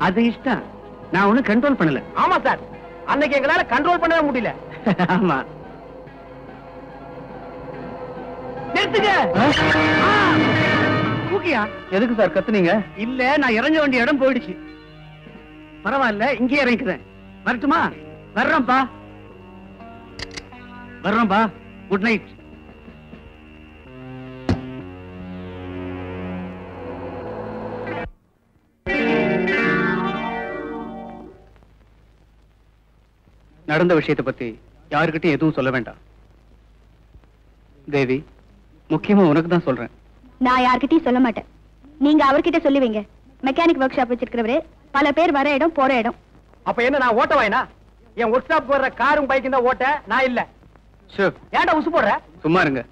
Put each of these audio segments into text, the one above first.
அது இஷ்டம். நான் ஒண்ணும் கண்ட்ரோல் பண்ணல. ஆமா சார், அன்னைக்கு எங்களால கண்ட்ரோல் பண்ணவே முடியல. ஆமா. நிறுத்துங்க. தூக்கியா? எதுக்கு சார் கத்துனீங்க? இல்ல, நான் இறங்க வேண்டிய இடம் போயிடுச்சு. பரவாயில்ல, இங்கே இறங்கிக்கிறேன். வரட்டுமா? வர்றோம்ப்பா. வர்றோம்ப்பா. Good night. நடந்த விஷயத்தை பத்தி யாருக்கிட்டையும் எதுவும் சொல்ல வேண்டாம். தேவி, முக்கியமா உனக்கு தான் சொல்றேன். நான் யார்கிட்டயும் சொல்ல மாட்டேன். நீங்க அவர்கிட்ட சொல்லுவீங்க. மெக்கானிக் ஒர்க் ஷாப் வச்சிருக்கிறவரு பல பேர் வர இடம் போற இடம். அப்ப என்ன நான் ஓட்ட வாயினா? என் ஒர்க் ஷாப் வர்ற காரும் பைக்கும் தான் ஓட்ட, நான் இல்ல. ஏன்டா உசு போடுற? சும்மா இருங்க.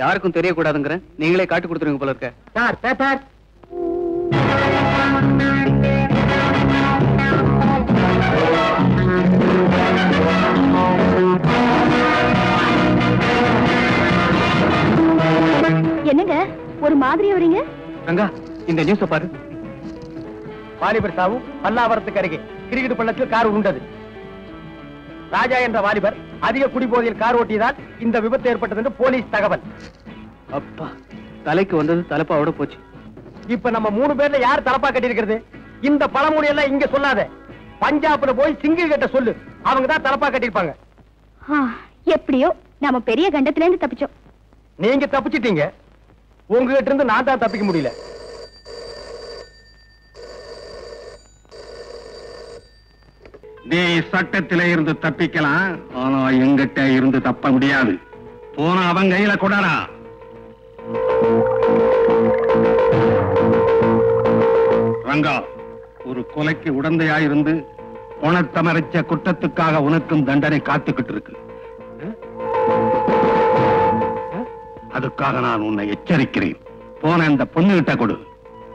யாருக்கும் தெரியக்கூடாதுங்கிற நீங்களே காட்டு கொடுத்துருங்க போல இருக்க. Sir paper. என்னங்க ஒரு மாதிரி வரீங்க? ரங்கா, இந்த நியூஸ பாரு. வாலிபர் சாவு பல்லாவரத்துக்கு அருகே கிரிக்கெட் பள்ளத்தில் கார் உண்டது. ராஜா என்ற வாலிபர் அதிக குடிபோதையில் கார் ஓட்டியதால் இந்த விபத்து ஏற்பட்டது என்று போலீஸ் தகவல். அப்பா, தலைக்கு வந்தது தலப்பாவோட போச்சு. இப்ப நம்ம 3 பேர்ல யார் தலப்பா கட்டி இருக்கிறது? இந்த பழமொழி எல்லாம் இங்க சொல்லாத. பஞ்சாப்ல போய் சிங்கிள் கிட்ட சொல்லு, அவங்க தான் தலப்பா கட்டிருப்பாங்க. எப்படியோ நாம பெரிய கண்டத்துல இருந்து தப்பிச்சோம். நீங்க தப்பிச்சிட்டீங்க, உங்ககிட்ட இருந்து நான் தான் தப்பிக்க முடியல. நீ சட்டத்தில இருந்து தப்பிக்கலாம், ஆனா எங்கிட்ட இருந்து தப்ப முடியாது. போன அவன் கையில கொடாரா. ரங்கா, ஒரு கொலைக்கு உடந்தையாயிருந்து பணத்தை மறைச்ச குற்றத்துக்காக உனக்கும் தண்டனை காத்துக்கிட்டு இருக்கு. அதுக்காக நான் உன்னை எச்சரிக்கிறேன். போன இந்த பொண்ணு கிட்ட கொடு.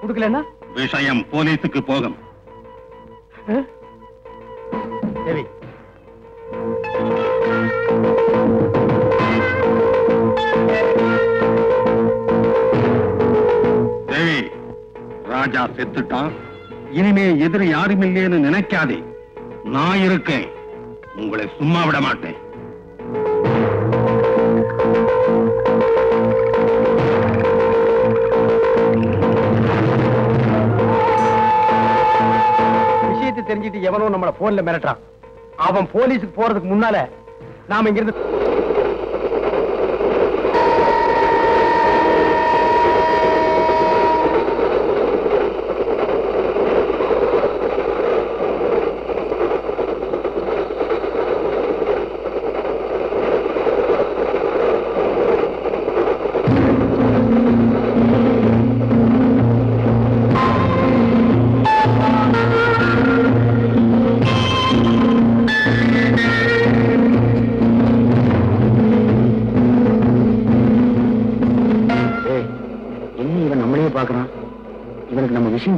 கொடுக்கலன்னா விஷயம் போலீஸுக்கு போகும். தேவி, தேவி, ராஜா செத்துட்டான். இனிமே எதிரி யாரும் இல்லைன்னு நினைக்காதே. நான் இருக்கேன், உங்களை சும்மா விட மாட்டேன். விஷயத்தை தெரிஞ்சிட்டு எவனோ நம்மள போன்ல மிரட்டான். அவன் போலீஸுக்கு போறதுக்கு முன்னால நாம இங்கிருந்து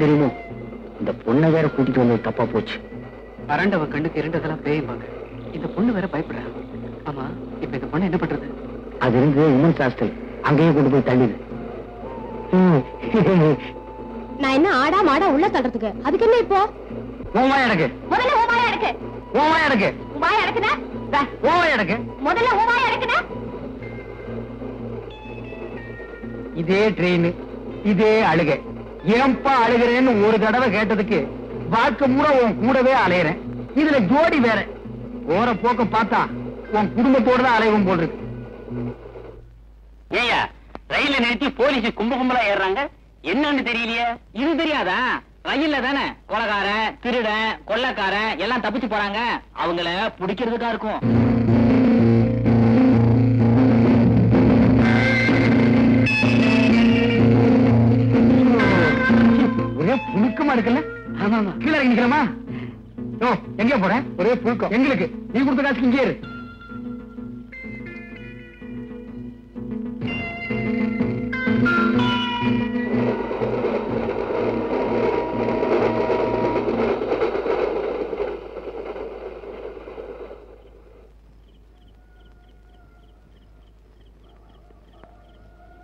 தெரியுமோ? இந்த பொண்ணை வேற கூட்டிட்டு வந்து தப்பா போச்சு. அரண்டவ கண்ணுக்கு இரண்டதெல்லாம் பேயுவாங்க. இந்த பொண்ணு வேற பயப்படுறா. ஆமா, இப்ப இந்த பொண்ணு என்ன பண்றது? அது இருந்து உமன்ஸ் ஹாஸ்டல், அங்கேயே கொண்டு போய் தள்ளிடு. நான் என்ன ஆடா மாடா உள்ள தள்ளுறதுக்கு? அதுக்கு என்ன இப்போ? ஓமா எனக்கு முதல்ல ஓமாயா எனக்கு ஓமா எனக்கு வாயா இருக்குதா? ஓமா எனக்கு முதல்ல ஓமாயா இருக்குதா? இதே ட்ரெயின், இதே அழுகை. ஏன்பா அழுகிறேன்னு ஒரு தடவை கேட்டதுக்கு வாழ்க்கை பூரா உன் கூடவே அலையிறேன். இதுல ஜோடி வேற. போற போக்க பார்த்தா உன் குடும்பத்தோட தான் அலைவும் போடுறது. ஏயா, ரயில நிறுத்தி போலீஸ் கும்பலா ஏறாங்க, என்னன்னு தெரியலையே. இது தெரியாதா? ரயில்ல தானே கொலைகாரன், திருடன், கொள்ளக்காரன் எல்லாம் தப்பிச்சு போறாங்க. அவங்கள பிடிக்கிறதுக்கா இருக்கும். ஒரே புழுக்கமா இருக்குல்ல? கீழே நிக்கிறமா? எங்க போறேன்? ஒரே புழுக்கம் எங்களுக்கு. நீ கொடுத்த காசுக்கு இங்கே இரு.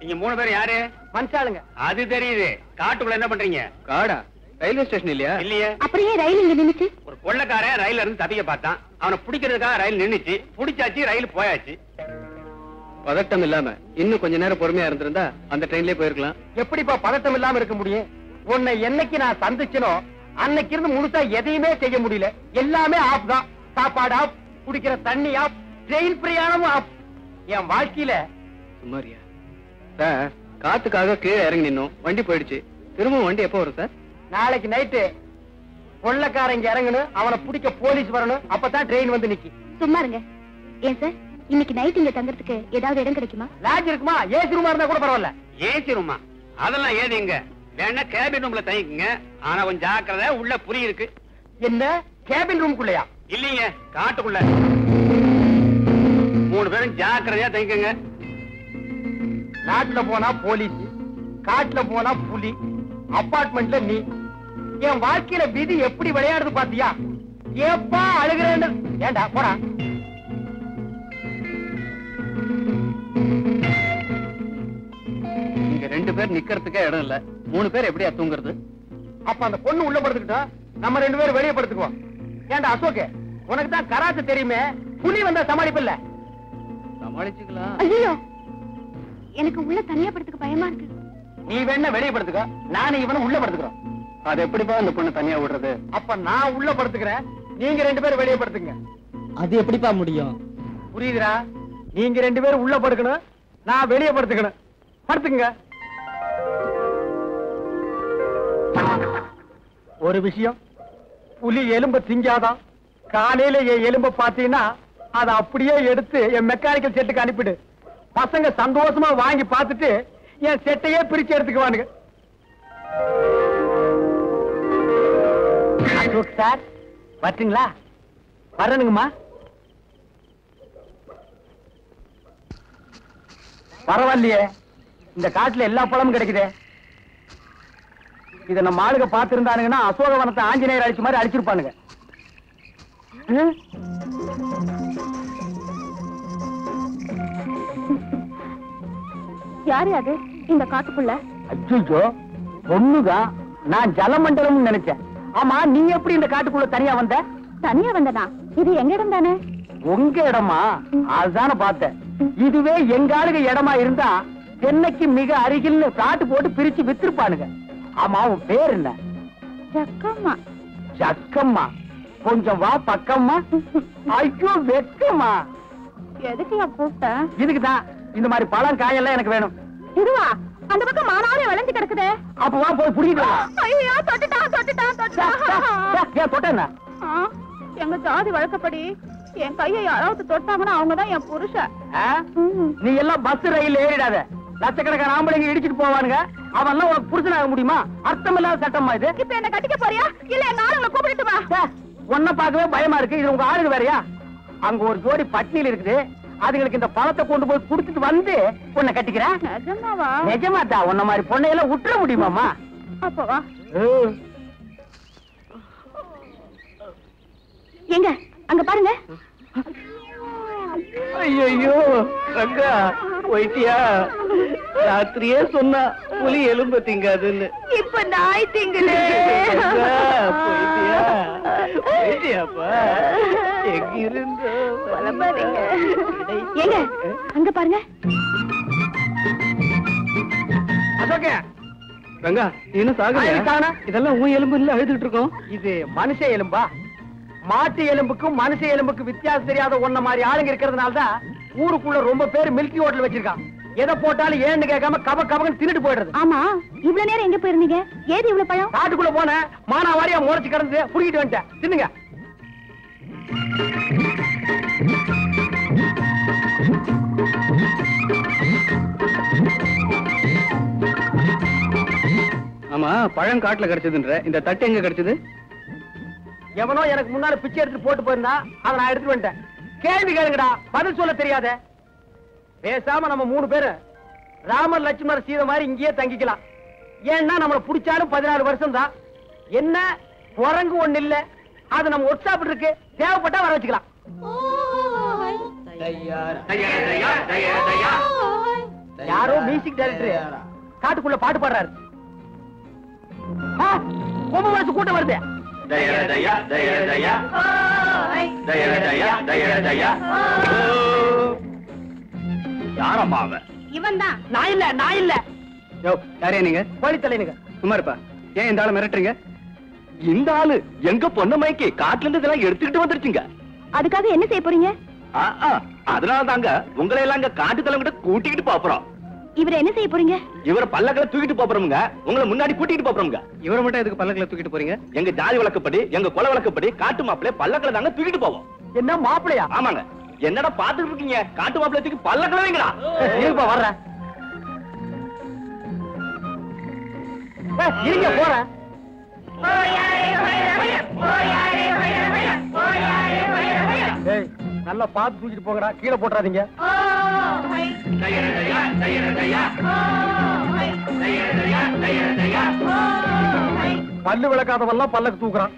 நீங்க 3 பேர் யாரு? மனுஷாளுங்க. அது தெரியுது. காட்டுக்குள்ள என்ன பண்றீங்க? காடா? ரயில்வே ஸ்டேஷன் இல்லையா? இல்லையே. அப்படியே ரயில் இங்க நின்னுச்சு. ஒரு கொள்ளக்காரன் ரயில்ல இருந்து தப்பிக்க பார்த்தான். அவனை பிடிக்கிறதுக்காக ரயில் நின்னுச்சு. பிடிச்சாச்சு, ரயில் போயாச்சு. பதட்டம் இல்லாம இன்னும் கொஞ்ச நேரம் பொறுமையா இருந்திருந்தா அந்த ட்ரெயின்லயே போயிருக்கலாம். எப்படிப்பா பதட்டம் இல்லாம இருக்க முடியும்? உன்னை என்னைக்கு நான் சந்திச்சனோ அன்னைக்கு இருந்து முழுசா எதையுமே செய்ய முடியல. எல்லாமே ஆப் தான். சாப்பாடு ஆப், குடிக்கிற தண்ணி ஆப், ட்ரெயின் பிரயாணமும் ஆப். என் வாழ்க்கையில சுமாரியா சார், காத்துக்காக கீழே இறங்கி நின்னோம். வண்டி போயிடுச்சு. திரும்ப வண்டி எப்போ வரும் சார்? நாளைக்கு நைட்டு கொள்ளக்காரங்க இறங்கணும், அவனை பிடிக்க போலீஸ் வரணும். அப்பதான் ட்ரெயின் வந்து நிக்கி. சும்மா இருங்க. ஏன் சார், இன்னைக்கு நைட் இங்க தங்கறதுக்கு ஏதாவது இடம் கிடைக்குமா? லாட்ஜ் இருக்குமா? ஏசி ரூமா இருந்தா கூட பரவாயில்ல. ஏசி ரூமா? அதெல்லாம் ஏதிங்க. வேணா கேபின் ரூம்ல தங்கிக்குங்க. ஆனா கொஞ்சம் ஜாக்கிரதை, உள்ள புரி இருக்கு. என்ன கேபின் ரூமுக்குள்ளயா? இல்லீங்க, காட்டுக்குள்ள. 3 பேரும் ஜாக்கிரதையா தங்கிக்கங்க. நாட்டுல போனா போலீஸ், காட்டுல போனா புலி, அபார்ட்மெண்ட்ல நீ. என் வாழ்க்கையில விதி எப்படி விளையாடுது பாத்தியா? ஏப்பா அழுகிறேன்னு. ஏண்டா போடா. இங்க 2 பேர் நிக்கிறதுக்கே இடம் இல்ல. 3 பேர் எப்படியா தூங்குறது? அப்ப அந்த பொண்ணு உள்ள படுத்துக்கிட்டோம், நம்ம 2 பேரும் வெளியே படுத்துக்குவோம். ஏண்டா அசோக், உனக்கு தான் கராத்தே தெரியுமே, புலி வந்தா சமாளிப்பில்ல? சமாளிச்சுக்கலாம். ஐயோ, எனக்கு உள்ள தனியா படுத்துக்க பயமா இருக்கு. நீ வேணா வெளியே படுத்துக்க, நானும் இவனும் உள்ள படுத்துக்கிறோம். அது எப்படிப்பா அந்த பொண்ணு தனியா விடுறது? அப்ப நான் உள்ள படுத்துக்கிறேன், நீங்க 2 பேரும் வெளியே படுத்துங்க. அது எப்படிப்பா முடியும்? புரியுதுடா? நீங்க 2 பேரும் உள்ள படுக்கணும், நான் வெளியே படுத்துக்கணும். படுத்துங்க. ஒரு விஷயம், புலி எலும்ப திங்காதான். காலையில என் எலும்ப பாத்தீங்கன்னா அதை அப்படியே எடுத்து என் மெக்கானிக்கல் செட்டுக்கு அனுப்பிடு. பசங்க சந்தோஷமா வாங்கி பார்த்துட்டு என் செட்டையே பிரிச்சு எடுத்துக்குவானுங்க. அசோக் சார் வரட்டுங்களா? வரணுங்கம்மா. பரவாயில்லையே, இந்த காட்டுல எல்லா பழமும் கிடைக்குதே. இத நம்ம ஆளுங்க பாத்துருந்தானுங்கன்னா அசோகவனத்தை ஆஞ்சநேயர் அடிச்ச மாதிரி அடிச்சிருப்பானுங்க. யாரு அது இந்த காட்டுக்குள்ள? அச்சோ, பொண்ணுதான். நான் ஜலமண்டலம் நினைச்சேன். ஆமா, நீ எப்படி இந்த காட்டுக்குள்ள தனியா வந்த? தனியா வந்தனா? இது எங்க இடம் தானே? உங்க இடமா? அதுதானே பார்த்தேன். இதுவே எங்க ஆளுங்க இடமா இருந்தா தென்னைக்கு மிக அருகில் காட்டு போட்டு பிரிச்சு வித்திருப்பானுங்க. ஆமா, உன் பேர் என்ன? ஜக்கம்மா. ஜக்கம்மா? கொஞ்சம் வா பக்கம்மா. ஐயோ வெக்கம்மா. எதுக்கு கூப்பிட்ட? இதுக்குதான். இந்த மாதிரி பழம் காயெல்லாம் எனக்கு வேணும். இதுவா? அந்த பக்கம் மானாவே விளைஞ்சு கிடக்குதே. அப்ப வா போய் புடிக்கிட்டு வா. ஐயோ, தொட்டுட்டான். ஏன் தொட்டேன்னா? எங்க ஜாதி வழக்கப்படி என் கையை யாராவது தொட்டாங்கன்னா அவங்கதான் என் புருஷன். நீ எல்லாம் பஸ் ரயில் ஏறிடாத. லட்சக்கணக்கான ஆம்பளைங்க இடிச்சிட்டு போவானுங்க. அவெல்லாம் உனக்கு புருஷனாக முடியுமா? அர்த்தம் இல்லாத சட்டமா இது? இப்ப என்ன கட்டிக்க போறியா இல்ல எங்க ஆளுங்களை கூப்பிட்டு வா? உன்னை பார்க்கவே பயமா இருக்கு. இது உங்க ஆளுங்க வேறையா? அங்க ஒரு ஜோடி பட்னியில் இருக்குது. அதுங்களுக்கு இந்த பழத்தை கொண்டு போய் குடுத்துட்டு வந்து உன்னை கட்டிக்கிறேன். நிஜமாவா? நிஜமாத்தா. உன்ன மாதிரி பொண்ணையெல்லாம் விட்டுற முடியுமாமா? அப்ப வா. எங்க அங்க பாருங்க. ஐயோ ரங்கா, போயிட்டியா? ராத்திரியே சொன்னா புலி எலும்பு திங்காதுன்னு. இப்ப நாய் திங்குது. போயிட்டியாப்பா? எங்க இருந்து ஏங்க அங்க பாருங்க. அசோக, ரங்கா இன்னும் சாகுதா? இதெல்லாம் உன் எலும்பு இல்ல, அழுதுகிட்டு இருக்கோம். இது மனுஷ எலும்பா? மாட்டு எலும்புக்கும் மனுஷ எலும்புக்கும் வித்தியாசம் தெரியாத ஒன்ன மாதிரி ஆளுங்க இருக்கிறதுனாலதான் ஊருக்குள்ள ரொம்ப பேர் மில்கி ஹோட்டல் வச்சிருக்கான். எதை போட்டாலும் ஏன்னு கேட்காம கப கபகன்னு தின்னுட்டு போயிடுறது. ஆமா, இவ்வளவு நேரம் எங்க போயிருந்தீங்க? ஏது இவ்வளவு பழம்? காட்டுக்குள்ள போன மானாவாரியா முளைச்சு கிடந்து புடிக்கிட்டு வந்துட்டேன். தின்னுங்க. ஆமா, பழம் காட்டுல கிடைச்சதுன்ற இந்த தட்டு எங்க கிடைச்சது? எவனோ எனக்கு முன்னால பிச்சை எடுத்து போட்டு போயிருந்தா அதை நான் எடுத்துட்டு வந்துட்டேன். கேள்வி கேளுங்கடா, பதில் சொல்ல தெரியாத. பேசாம நம்ம 3 பேரு ராமர் லட்சுமணர் சீதை மாதிரி இங்கேயே தங்கிக்கலாம். ஏன்னா நம்மள புடிச்சாலும் 14 வருஷம் தான். என்ன குரங்கு ஒண்ணு இல்ல, அது நம்ம ஒர்க் ஷாப் இருக்கு, தேவைப்பட்டா வர வச்சுக்கலாம். யாரோ மியூசிக் டைரக்டர் காட்டுக்குள்ள பாட்டு பாடுறாரு. கொம்பு வளர்த்து கூட்டம் வருது. யாரம்மா அவன்? இவன் தான். நான் இல்ல. யோ, யாரே நீங்க? கோழி தலைனுங்க. சும்மா இருப்பா. ஏன் இந்த ஆளை மிரட்டுறீங்க? இந்த ஆளு எங்க பொண்ணு மைக்கு காட்டுல இருந்து இதெல்லாம் எடுத்துக்கிட்டு வந்துருச்சுங்க. அதுக்காக என்ன செய்ய போறீங்க? அதனால தாங்க உங்களை எல்லாம் இங்க காட்டு தலைவங்கிட்ட கூட்டிக்கிட்டு போறோம். இவரை என்ன செய்ய போறீங்க? இவரை பல்லக்களை தூக்கிட்டு போறோமுங்க. உங்களை முன்னாடி கூட்டிட்டு போறோமுங்க. இவரை மட்டும் எதுக்கு பல்லக்கில தூக்கிட்டு போறீங்க? எங்க ஜாதி வழக்கப்படி எங்க குல வழக்கப்படி காட்டு மாப்பிள்ளை பல்லக்களை தாங்க தூக்கிட்டு போவோம். என்ன மாப்பிளையா? ஆமாங்க. என்னடா பாத்துட்டு இருக்கீங்க? காட்டு மாப்பிள்ளை தூக்கி பல்லக்களை வைங்களா? இருப்பா வர்றேன். இருங்க போறேன். நல்லா பார்த்து தூக்கிட்டு போங்கடா, கீழே போட்டுறாதீங்க. பல்லு விளக்காதவெல்லாம் பல்லக்கு தூக்குறான்.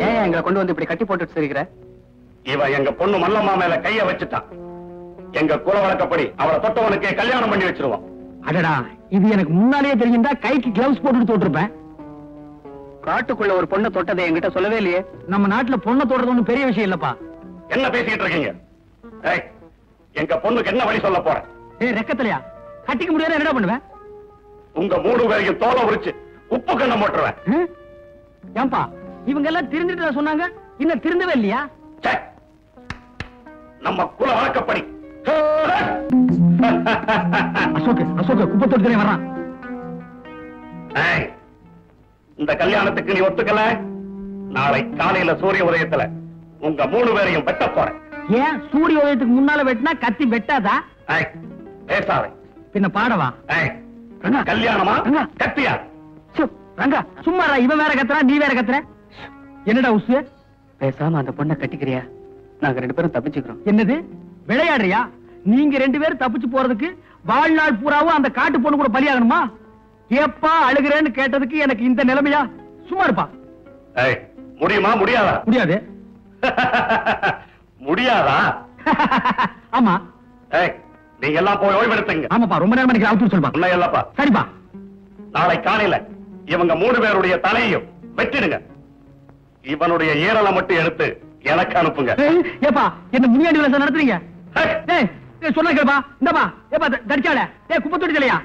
ஏன் எங்களை கொண்டு வந்து இப்படி கட்டி போட்டுட்டு இருக்கிற? இவன் எங்க பொண்ணு மல்லம்மா மேல கைய வச்சுட்டான். எங்க குல வழக்கப்படி அவளை தொட்டவனுக்கே கல்யாணம் பண்ணி வச்சிருவோம். அடடா, இது எனக்கு முன்னாலேயே தெரியுந்தா கைக்கு கிளவுஸ் போட்டுட்டு தோட்டிருப்பேன். காட்டுக்குள்ள ஒரு பொண்ணை தொட்டதை என்கிட்ட சொல்லவே இல்லையே. நம்ம நாட்டுல பொண்ணை தொடுறது ஒண்ணும் பெரிய விஷயம் இல்லப்பா. என்ன பேசிக்கிட்டு இருக்கீங்க? ஏய், எங்க பொண்ணுக்கு என்ன வழி சொல்ல போறேன்? ரெக்கத்திலையா கட்டிக்க முடியாது, என்னடா பண்ணுவேன்? உங்க 3 பேரையும் தோலை உரிச்சு உப்பு கண்ணம் போட்டுருவேன். ஏன்பா இவங்க எல்லாம் திருந்துட்டு சொன்னாங்க, இன்னும் திருந்தவே இல்லையா? ச்சே, நம்ம குல வழக்கப்படி. அசோக் குப்பத்தோட்டத்திலே வர்றான். ஏய், இந்த கல்யாணத்துக்கு நீ ஒத்துக்கல, நாளை காலையில சூரிய உதயத்துல உங்க 3 பேரையும் வெட்ட போறேன். ஏன் சூரிய உதயத்துக்கு முன்னால வெட்டினா கத்தி வெட்டாதா? ஏய், பேசாதே. பின்ன பாடவா? ஏய், கல்யாணமா கத்தியா? ரங்கா சும்மா இவன் வேற கத்துறா, நீ வேற கத்துற. என்னடா உசு? பேசாம அந்த பொண்ணை கட்டிக்கிறியா? நாங்க 2 பேரும் தப்பிச்சுக்கிறோம். என்னது விளையாடுறியா? நீங்க 2 பேரும் தப்பிச்சு போறதுக்கு வாழ்நாள் பூராவும் அந்த காட்டு பொண்ணு கூட பலியாகணுமா? ஏப்பா அழுகிறேன்னு கேட்டதுக்கு எனக்கு இந்த நிலைமையா? சும்மா இருப்பா. ஏய், முடியுமா முடியாதா? முடியாது. முடியாதா? ஆமா. ஏய், நீங்க எல்லாம் போய் ஓய்வெடுத்துங்க. ஆமாப்பா, ரொம்ப நேரம் எனக்கு அவுத்து சொல்லுப்பா. உன்னை இல்லப்பா. சரிப்பா. நாளை காலையில இவங்க 3 பேருடைய தலையையும் வெட்டிடுங்க. இவனுடைய ஈரலை மட்டும் எடுத்து எனக்கு அனுப்புங்க. ஏப்பா என்ன முனியாண்டி விலாசம் நடத்துறீங்க? ஏய், சொன்ன கேப்பா. இந்தப்பா ஏப்பா தடிச்சால குப்பத்தொட்டி தலையா?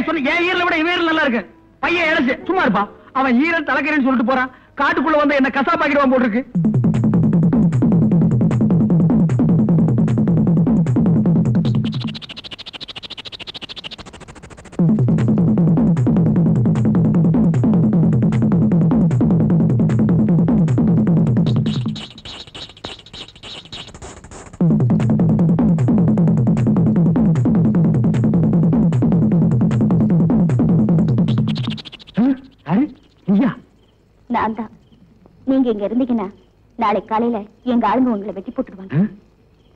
சொன்ன என் ஈரலை விட இவன் ஈரல் நல்லா இருக்கு. பையன் இழச்சு சும்மா இருப்பா. அவன் ஈரல் தலைக்கிறேன்னு சொல்லிட்டு போறான். காட்டுக்குள்ள வந்து என்ன கசாப்பாக்கிடுவான் போட்டுருக்கு. நான் தான். நீங்க இங்க இருந்தீங்கன்னா நாளை காலையில எங்க ஆளுங்க உங்களை வெட்டி போட்டுருவாங்க.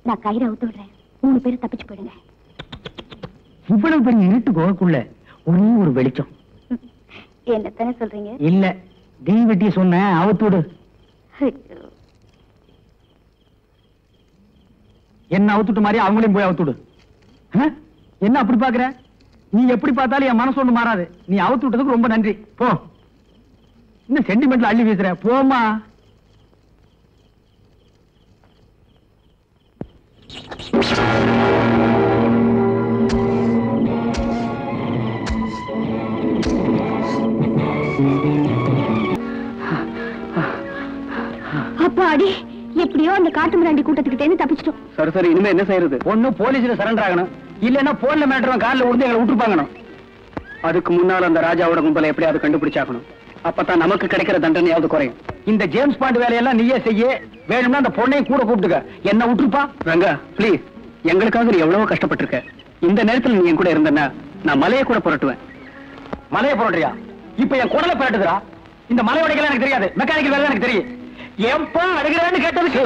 நான் கயிறை அவுத்து விடுறேன். 3 பேரும் தப்பிச்சு போயிடுங்க. இவ்வளவு பெரிய இருட்டு கோகுள்ள ஒரே ஒரு வெளிச்சம். என்னத்தானே சொல்றீங்க? இல்ல, தீ வெட்டி சொன்ன அவுத்து விடு. என்ன அவுத்துட்டு மாதிரி அவங்களையும் போய் அவுத்து விடு. என்ன அப்படி பாக்குற? நீ எப்படி பார்த்தாலும் என் மனசு ஒண்ணு மாறாது. நீ அவுத்து விட்டதுக்கு ரொம்ப நன்றி. போ. இன்னும் சென்டிமெண்ட்ல அள்ளி வீசுற. போமா. அப்பாடி, எப்படியோ அந்த காட்டு மிராண்டி கூட்டத்துக்கிட்டே தப்பிச்சிட்டோம். சரி, இனிமே என்ன செய்யறது? ஒண்ணு போலீஸ்ல சரண்டர் ஆகணும், இல்லன்னா போன்ல மேட்டரும் கார்ல உருந்து எங்களை விட்டுருப்பாங்கணும். அதுக்கு முன்னால அந்த ராஜாவோட கும்பலை எப்படியாவது கண்டுபிடிச்சாக்கணும். அப்பதான் நமக்கு கிடைக்கிற தண்டனையாவது குறையும். இந்த ஜேம்ஸ் பாண்ட் வேலையெல்லாம் நீயே செய்ய. வேணும்னா அந்த பொண்ணையும் கூட கூப்பிட்டுக்க. என்ன விட்டுருப்பா. ரங்கா பிளீஸ், எங்களுக்காக நீ எவ்வளவோ கஷ்டப்பட்டிருக்க. இந்த நேரத்தில் நீ என் கூட இருந்தன்னா நான் மலையை கூட புரட்டுவேன். மலையை புரட்டுறியா? இப்ப என் குடலை புரட்டுதுரா. இந்த மலை உடைக்கலாம் எனக்கு தெரியாது, மெக்கானிக்கல் வேலை எனக்கு தெரியும். ஏன்பா அழுகிறேன்னு கேட்டதுக்கு